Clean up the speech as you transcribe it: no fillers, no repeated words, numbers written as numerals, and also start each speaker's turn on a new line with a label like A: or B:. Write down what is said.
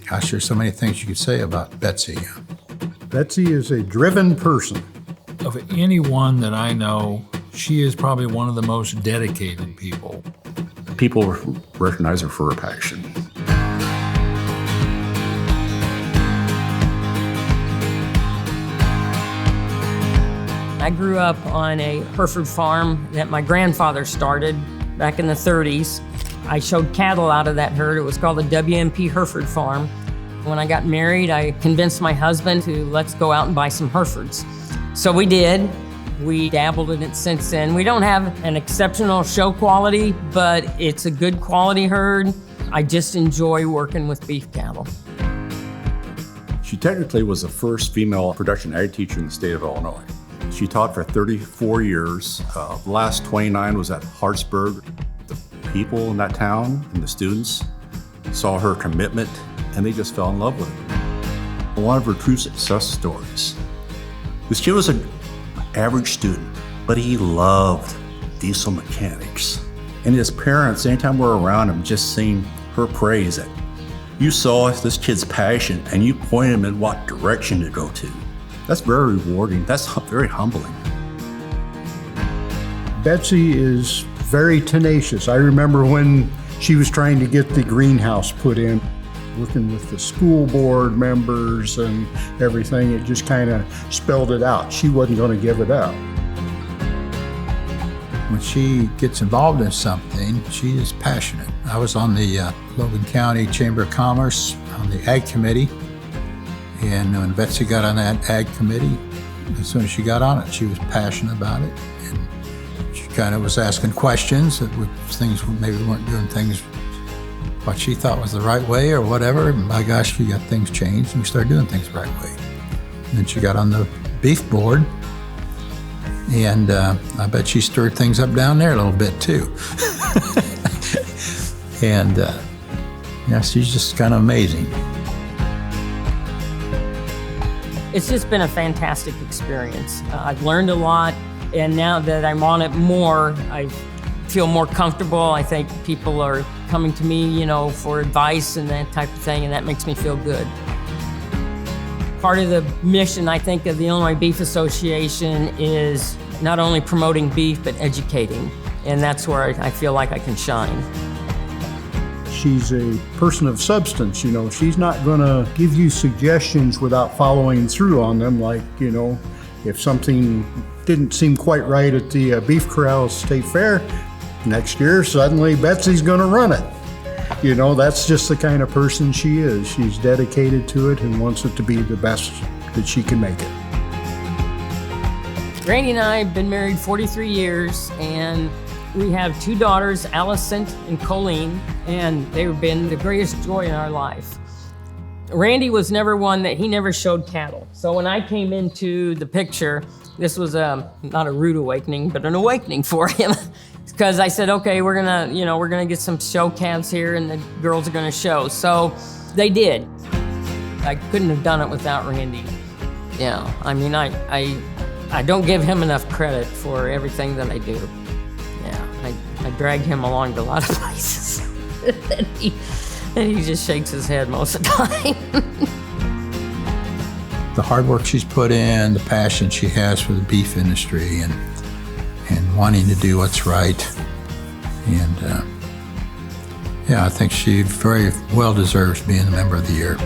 A: Gosh, there's so many things you could say about Betsy.
B: Betsy is a driven person.
C: Of anyone that I know, she is probably one of the most dedicated people.
D: People recognize her for her passion.
E: I grew up on a Hereford farm that my grandfather started back in the 30s. I showed cattle out of that herd. It was called the WMP Hereford farm. When I got married, I convinced my husband to let's go out and buy some Herefords. So we did. We dabbled in it since then. We don't have an exceptional show quality, but it's a good quality herd. I just enjoy working with beef cattle.
D: She technically was the first female production ag teacher in the state of Illinois. She taught for 34 years. The last 29 was at Hartsburg. The people in that town and the students saw her commitment and they just fell in love with it. One of her true success stories. This kid was an average student, but he loved diesel mechanics. And his parents, anytime we're around him, just seeing her praise it. You saw this kid's passion and you pointed him in what direction to go to. That's very rewarding. That's very humbling.
B: Betsy is very tenacious. I remember when she was trying to get the greenhouse put in, working with the school board members and everything, it just kind of spelled it out. She wasn't going to give it up.
A: When she gets involved in something, she is passionate. I was on the Logan County Chamber of Commerce on the Ag Committee. And when Betsy got on that Ag Committee, as soon as she got on it, she was passionate about it. And she kind of was asking questions that things maybe weren't doing things what she thought was the right way or whatever. And by gosh, she got things changed and we started doing things the right way. And then she got on the beef board. And I bet she stirred things up down there a little bit too. And yeah, she's just kind of amazing.
E: It's just been a fantastic experience. I've learned a lot, and now that I'm on it more, I feel more comfortable. I think people are coming to me, for advice and that type of thing, and that makes me feel good. Part of the mission, I think, of the Illinois Beef Association is not only promoting beef, but educating, and that's where I feel like I can shine.
B: She's a person of substance, She's not going to give you suggestions without following through on them. Like, if something didn't seem quite right at the Beef Corral State Fair, next year, suddenly Betsy's going to run it. That's just the kind of person she is. She's dedicated to it and wants it to be the best that she can make it.
E: Randy and I have been married 43 years, and we have 2 daughters, Allison and Colleen, and they've been the greatest joy in our life. Randy was never one that he never showed cattle. So when I came into the picture, this was not a rude awakening, but an awakening for him. Because I said, okay, we're gonna get some show calves here and the girls are gonna show. So they did. I couldn't have done it without Randy. I don't give him enough credit for everything that I do. I drag him along to a lot of places. and he just shakes his head most of the time.
A: The hard work she's put in, the passion she has for the beef industry and wanting to do what's right. And I think she very well deserves being the Member of the Year.